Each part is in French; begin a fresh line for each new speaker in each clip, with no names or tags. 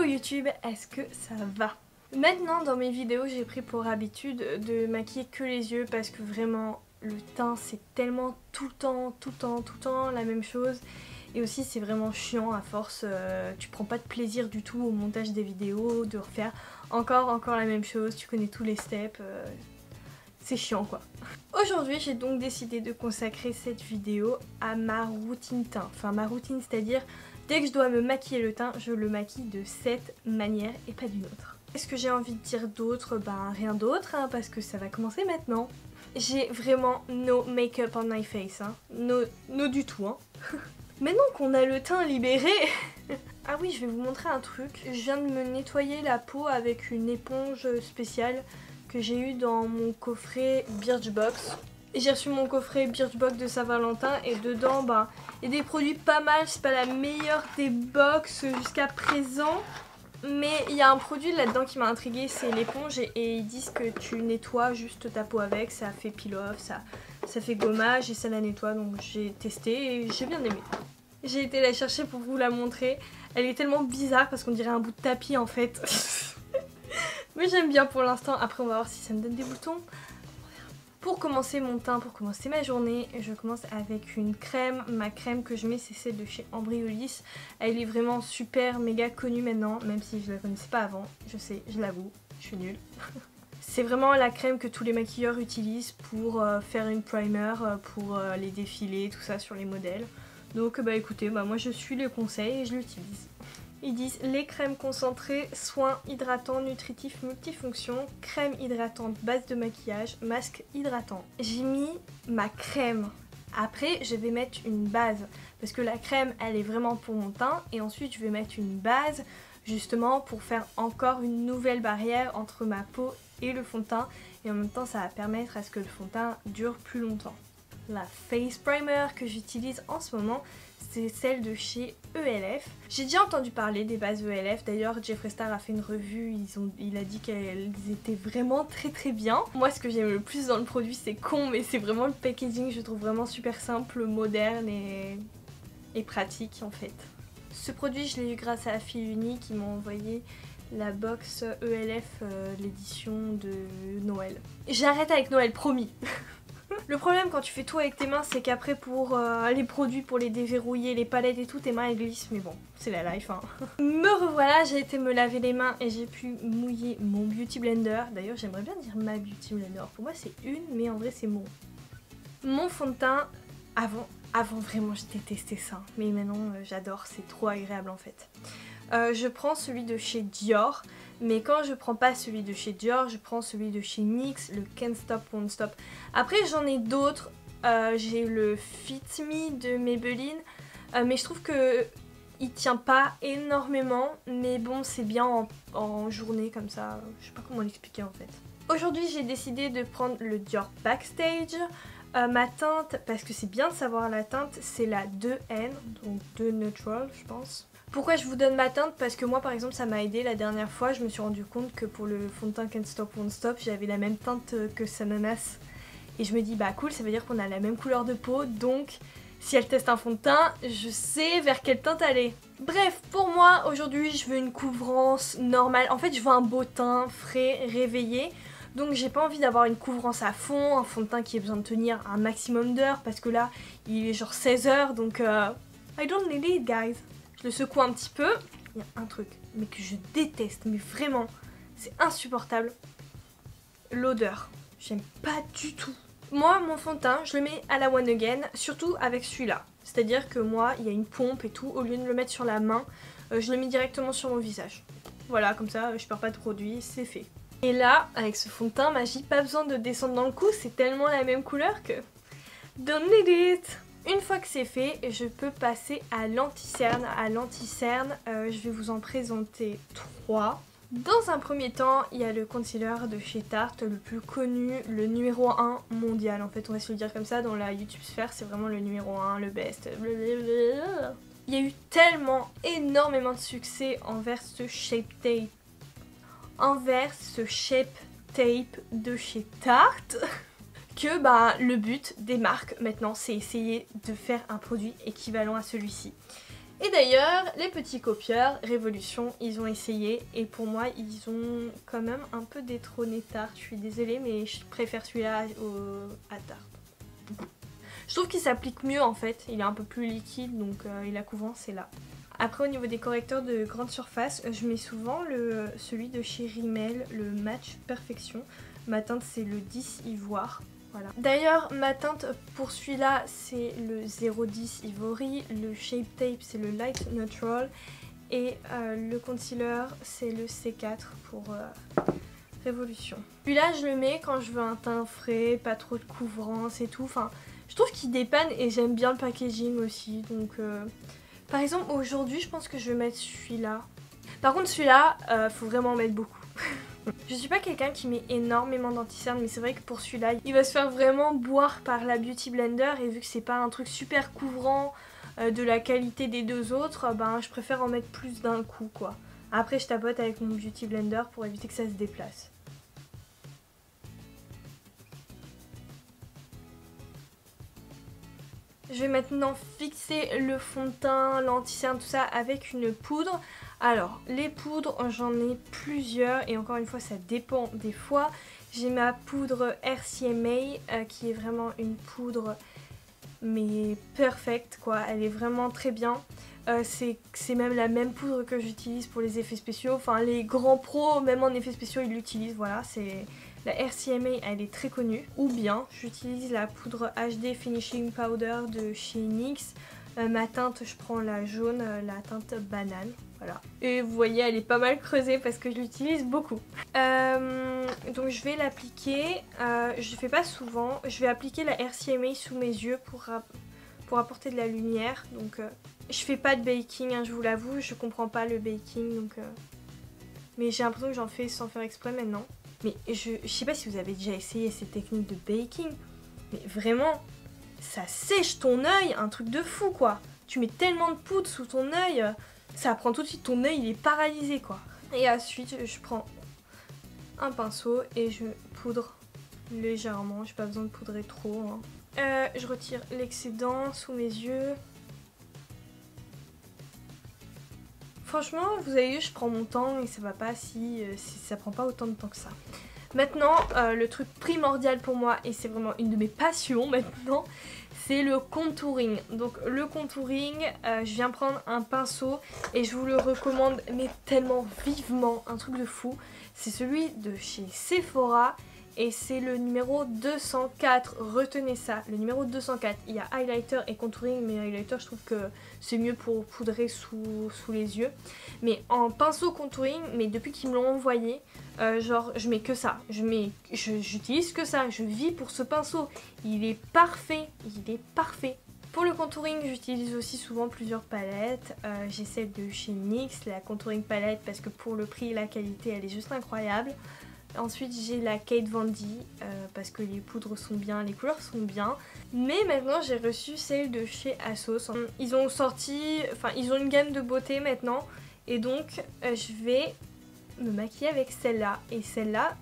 YouTube, est-ce que ça va? Maintenant dans mes vidéos j'ai pris pour habitude de maquiller que les yeux parce que vraiment le teint c'est tellement tout le temps la même chose. Et aussi c'est vraiment chiant à force, tu prends pas de plaisir du tout au montage des vidéos, de refaire encore la même chose, tu connais tous les steps, c'est chiant quoi. Aujourd'hui j'ai donc décidé de consacrer cette vidéo à ma routine teint, enfin ma routine c'est-à-dire dès que je dois me maquiller le teint, je le maquille de cette manière et pas d'une autre. Qu'est-ce que j'ai envie de dire d'autre? Ben rien d'autre hein, parce que ça va commencer maintenant. J'ai vraiment no make-up on my face, hein. No du tout hein. Maintenant qu'on a le teint libéré... Ah oui, je vais vous montrer un truc. Je viens de me nettoyer la peau avec une éponge spéciale que j'ai eue dans mon coffret Birchbox. J'ai reçu mon coffret Birchbox de Saint-Valentin et dedans, bah, il y a des produits pas mal. C'est pas la meilleure des box jusqu'à présent. Mais il y a un produit là-dedans qui m'a intriguée, c'est l'éponge et ils disent que tu nettoies juste ta peau avec, ça fait peel-off, ça fait gommage et ça la nettoie, donc j'ai testé et j'ai bien aimé. J'ai été la chercher pour vous la montrer, elle est tellement bizarre parce qu'on dirait un bout de tapis en fait. Mais j'aime bien pour l'instant, après on va voir si ça me donne des boutons. Pour commencer mon teint, pour commencer ma journée, je commence avec une crème. Ma crème que je mets c'est celle de chez Embryolisse. Elle est vraiment super méga connue maintenant, même si je la connaissais pas avant. Je sais, je l'avoue, je suis nulle. C'est vraiment la crème que tous les maquilleurs utilisent pour faire une primer, pour les défilés, tout ça sur les modèles. Donc bah écoutez, bah, moi je suis le conseil et je l'utilise. Ils disent les crèmes concentrées, soins hydratants, nutritifs, multifonctions, crème hydratante, base de maquillage, masque hydratant. J'ai mis ma crème. Après, je vais mettre une base parce que la crème, elle est vraiment pour mon teint. Et ensuite, je vais mettre une base justement pour faire encore une nouvelle barrière entre ma peau et le fond de teint. Et en même temps, ça va permettre à ce que le fond de teint dure plus longtemps. La face primer que j'utilise en ce moment, c'est celle de chez ELF. J'ai déjà entendu parler des bases ELF, d'ailleurs Jeffree Star a fait une revue, il a dit qu'elles étaient vraiment très bien. Moi ce que j'aime le plus dans le produit, c'est con mais c'est vraiment le packaging, je trouve vraiment super simple, moderne et pratique en fait. Ce produit je l'ai eu grâce à la fille unique qui m'a envoyé la box ELF, l'édition de Noël. J'arrête avec Noël, promis. Le problème quand tu fais tout avec tes mains, c'est qu'après pour les produits, pour les déverrouiller, les palettes et tout, tes mains elles glissent, mais bon, c'est la life hein. Me revoilà, j'ai été me laver les mains et j'ai pu mouiller mon beauty blender. D'ailleurs j'aimerais bien dire ma beauty blender, pour moi c'est une, mais en vrai c'est mon. Mon fond de teint, avant vraiment je détestais ça, mais maintenant j'adore, c'est trop agréable en fait. Je prends celui de chez Dior, mais quand je prends pas celui de chez Dior, je prends celui de chez NYX, le Can't Stop Won't Stop. Après j'en ai d'autres, j'ai le Fit Me de Maybelline, mais je trouve que il tient pas énormément, mais bon c'est bien en journée comme ça, je sais pas comment l'expliquer en fait. Aujourd'hui j'ai décidé de prendre le Dior Backstage. Ma teinte, parce que c'est bien de savoir la teinte, c'est la 2N, donc 2 Neutral je pense. Pourquoi je vous donne ma teinte? Parce que moi par exemple ça m'a aidé la dernière fois, je me suis rendu compte que pour le fond de teint Can't Stop Won't Stop j'avais la même teinte que Sananas. Et je me dis bah cool, ça veut dire qu'on a la même couleur de peau, donc si elle teste un fond de teint, je sais vers quelle teinte aller. Bref, pour moi aujourd'hui je veux une couvrance normale, en fait je veux un beau teint frais, réveillé. Donc j'ai pas envie d'avoir une couvrance à fond, un fond de teint qui a besoin de tenir un maximum d'heures parce que là il est genre 16 heures donc I don't need it guys. Je le secoue un petit peu. Il y a un truc, mais que je déteste, mais vraiment, c'est insupportable. L'odeur. J'aime pas du tout. Moi, mon fond de teint, je le mets à la One Again, surtout avec celui-là. C'est-à-dire que moi, il y a une pompe et tout. Au lieu de le mettre sur la main, je le mets directement sur mon visage. Voilà, comme ça, je perds pas de produit, c'est fait. Et là, avec ce fond de teint magie, pas besoin de descendre dans le cou, c'est tellement la même couleur que... Don't need it! Une fois que c'est fait, je peux passer à l'anti-cerne. À l'anti-cerne, je vais vous en présenter 3. Dans un premier temps, il y a le concealer de chez Tarte, le plus connu, le numéro 1 mondial. En fait, on va se le dire comme ça, dans la YouTube sphère, c'est vraiment le numéro 1, le best. Blablabla. Il y a eu tellement, énormément de succès envers ce Shape Tape. Envers ce Shape Tape de chez Tarte. Que bah, le but des marques maintenant c'est essayer de faire un produit équivalent à celui-ci. Et d'ailleurs, les petits copieurs Révolution, ils ont essayé et pour moi, ils ont quand même un peu détrôné Tarte. Je suis désolée, mais je préfère celui-là à Tarte. Je trouve qu'il s'applique mieux en fait, il est un peu plus liquide, donc il a couvrant, c'est là. Après, au niveau des correcteurs de grande surface, je mets souvent celui de chez Rimmel, le Match Perfection. Ma teinte, c'est le 10 Ivoire. Voilà. D'ailleurs, ma teinte pour celui-là, c'est le 010 Ivory, le Shape Tape, c'est le Light Neutral, et le concealer, c'est le C4 pour Révolution. Celui-là, je le mets quand je veux un teint frais, pas trop de couvrance et tout. Enfin, je trouve qu'il dépanne et j'aime bien le packaging aussi. Donc, par exemple, aujourd'hui, je pense que je vais mettre celui-là. Par contre, celui-là, faut vraiment en mettre beaucoup. Je suis pas quelqu'un qui met énormément d'anti-cerne, mais c'est vrai que pour celui-là, il va se faire vraiment boire par la Beauty Blender. Et vu que c'est pas un truc super couvrant de la qualité des deux autres, ben je préfère en mettre plus d'un coup, quoi. Après, je tapote avec mon Beauty Blender pour éviter que ça se déplace. Je vais maintenant fixer le fond de teint, l'anti-cerne, tout ça avec une poudre. Alors, les poudres, j'en ai plusieurs et encore une fois, ça dépend des fois. J'ai ma poudre RCMA qui est vraiment une poudre mais perfecte quoi, elle est vraiment très bien. C'est même la même poudre que j'utilise pour les effets spéciaux. Enfin, les grands pros, même en effets spéciaux, ils l'utilisent, voilà, c'est... La RCMA, elle est très connue. Ou bien, j'utilise la poudre HD Finishing Powder de chez NYX. Ma teinte, je prends la jaune, la teinte banane. Voilà. Et vous voyez, elle est pas mal creusée parce que je l'utilise beaucoup. Donc je vais l'appliquer. Je ne fais pas souvent. Je vais appliquer la RCMA sous mes yeux pour apporter de la lumière. Donc je fais pas de baking, hein, je vous l'avoue. Je comprends pas le baking. Donc, mais j'ai l'impression que j'en fais sans faire exprès maintenant. Mais je sais pas si vous avez déjà essayé ces techniques de baking, mais vraiment, ça sèche ton œil, un truc de fou quoi. Tu mets tellement de poudre sous ton œil, ça prend tout de suite, ton œil il est paralysé quoi. Et ensuite, je prends un pinceau et je poudre légèrement, j'ai pas besoin de poudrer trop. Hein. Je retire l'excédent sous mes yeux. Franchement, vous avez vu, je prends mon temps et ça va pas si ça prend pas autant de temps que ça. Maintenant, le truc primordial pour moi, et c'est vraiment une de mes passions maintenant, c'est le contouring. Donc le contouring, je viens prendre un pinceau et je vous le recommande, mais tellement vivement, un truc de fou. C'est celui de chez Sephora. Et c'est le numéro 204, retenez ça, le numéro 204. Il y a highlighter et contouring, mais highlighter je trouve que c'est mieux pour poudrer sous les yeux. Mais en pinceau contouring, mais depuis qu'ils me l'ont envoyé, genre je mets que ça, j'utilise que ça, je vis pour ce pinceau. Il est parfait, il est parfait. Pour le contouring, j'utilise aussi souvent plusieurs palettes. J'ai celle de chez NYX, la contouring palette, parce que pour le prix et la qualité, elle est juste incroyable. Ensuite j'ai la Kate Von D parce que les poudres sont bien, les couleurs sont bien. Mais maintenant j'ai reçu celle de chez ASOS. Ils ont sorti, enfin ils ont une gamme de beauté maintenant. Et donc je vais me maquiller avec celle-là. Et celle-là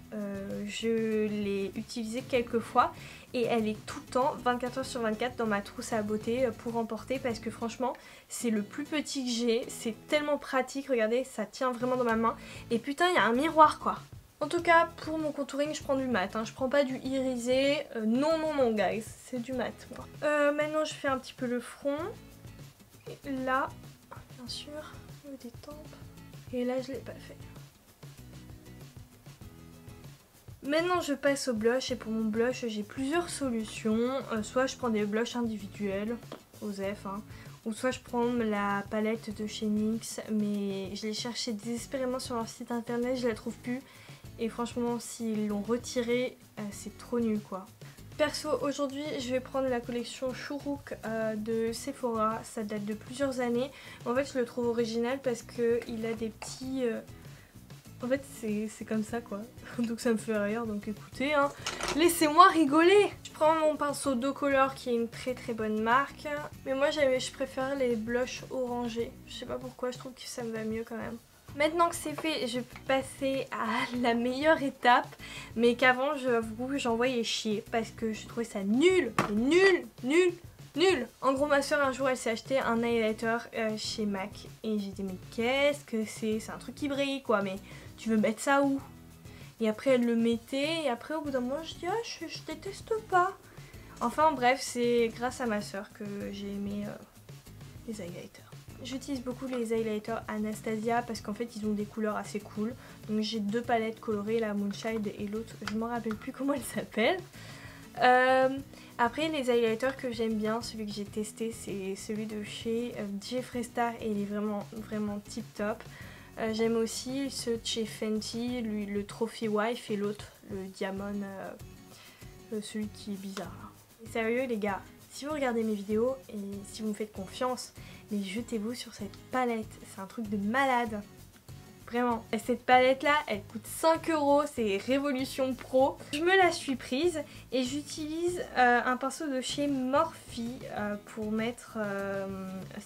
je l'ai utilisée quelques fois. Et elle est tout le temps 24h/24 dans ma trousse à beauté pour emporter. Parce que franchement c'est le plus petit que j'ai. C'est tellement pratique, regardez ça tient vraiment dans ma main. Et putain il y a un miroir quoi. En tout cas, pour mon contouring, je prends du mat. Hein. Je prends pas du irisé. Non, non, non, guys. C'est du mat, moi. Maintenant, je fais un petit peu le front. Et là, bien sûr, au niveau des tempes. Et là, je l'ai pas fait. Maintenant, je passe au blush. Et pour mon blush, j'ai plusieurs solutions. Soit je prends des blushs individuels, OSEF, hein. Ou soit je prends la palette de chez NYX. Mais je l'ai cherchée désespérément sur leur site internet. Je la trouve plus. Et franchement, s'ils l'ont retiré, c'est trop nul quoi. Perso, aujourd'hui, je vais prendre la collection Shuruk de Sephora. Ça date de plusieurs années. En fait, je le trouve original parce qu'il a des petits... En fait, c'est comme ça quoi. Donc ça me fait rire, donc écoutez, hein. Laissez-moi rigoler. Je prends mon pinceau Do Color qui est une très très bonne marque. Mais moi, je préfère les blushs orangés. Je sais pas pourquoi, je trouve que ça me va mieux quand même. Maintenant que c'est fait, je peux passer à la meilleure étape, mais qu'avant, j'avoue, j'envoyais chier parce que je trouvais ça nul, nul, nul, Nul. En gros ma soeur un jour elle s'est acheté un highlighter chez MAC et j'ai dit mais qu'est-ce que c'est un truc qui brille quoi, mais tu veux mettre ça où? Et après elle le mettait et après au bout d'un moment je dis ah je déteste pas. Enfin bref, c'est grâce à ma soeur que j'ai aimé les highlighters. J'utilise beaucoup les highlighters Anastasia parce qu'en fait ils ont des couleurs assez cool. Donc j'ai 2 palettes colorées, la Moonshine et l'autre je me rappelle plus comment elle s'appelle. Après les highlighters que j'aime bien, celui que j'ai testé c'est celui de chez Jeffree Star et il est vraiment tip top. J'aime aussi ceux de chez Fenty, lui, le Trophy Wife et l'autre le Diamond, celui qui est bizarre là. Et sérieux les gars, si vous regardez mes vidéos et si vous me faites confiance, mais jetez-vous sur cette palette, c'est un truc de malade. Vraiment. Et cette palette là, elle coûte 5 €, c'est Révolution Pro. Je me la suis prise et j'utilise un pinceau de chez Morphe pour mettre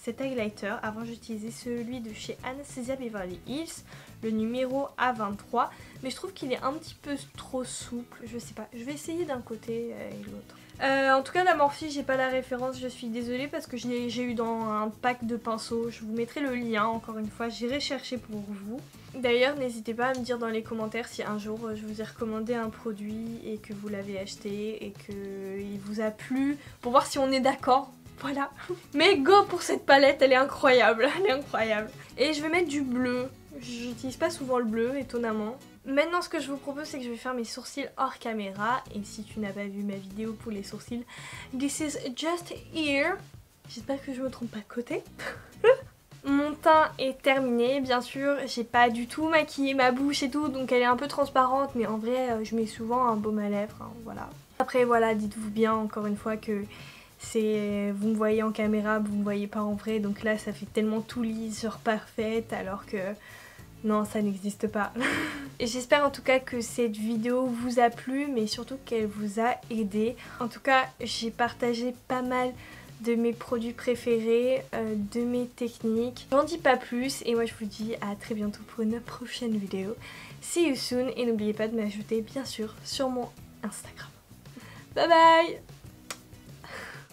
cet highlighter. Avant j'utilisais celui de chez Anastasia Beverly Hills, le numéro A23. Mais je trouve qu'il est un petit peu trop souple, je sais pas. Je vais essayer d'un côté et l'autre. En tout cas la Morphe j'ai pas la référence, je suis désolée parce que j'ai eu dans un pack de pinceaux. Je vous mettrai le lien encore une fois, j'irai chercher pour vous. D'ailleurs n'hésitez pas à me dire dans les commentaires si un jour je vous ai recommandé un produit et que vous l'avez acheté et qu'il vous a plu, pour voir si on est d'accord. Voilà. Mais go pour cette palette, elle est incroyable, elle est incroyable. Et je vais mettre du bleu, j'utilise pas souvent le bleu étonnamment. Maintenant ce que je vous propose c'est que je vais faire mes sourcils hors caméra. Et si tu n'as pas vu ma vidéo pour les sourcils, this is just here. J'espère que je me trompe pas de côté. Mon teint est terminé, bien sûr, j'ai pas du tout maquillé ma bouche et tout, donc elle est un peu transparente, mais en vrai je mets souvent un baume à lèvres, hein, voilà. Après voilà, dites-vous bien encore une fois que c'est vous me voyez en caméra, vous me voyez pas en vrai, donc là ça fait tellement tout lisse, genre parfaite, alors que non, ça n'existe pas. Et j'espère en tout cas que cette vidéo vous a plu, mais surtout qu'elle vous a aidé. En tout cas, j'ai partagé pas mal de mes produits préférés, de mes techniques. J'en dis pas plus et moi je vous dis à très bientôt pour une prochaine vidéo. See you soon et n'oubliez pas de m'ajouter bien sûr sur mon Instagram. Bye bye!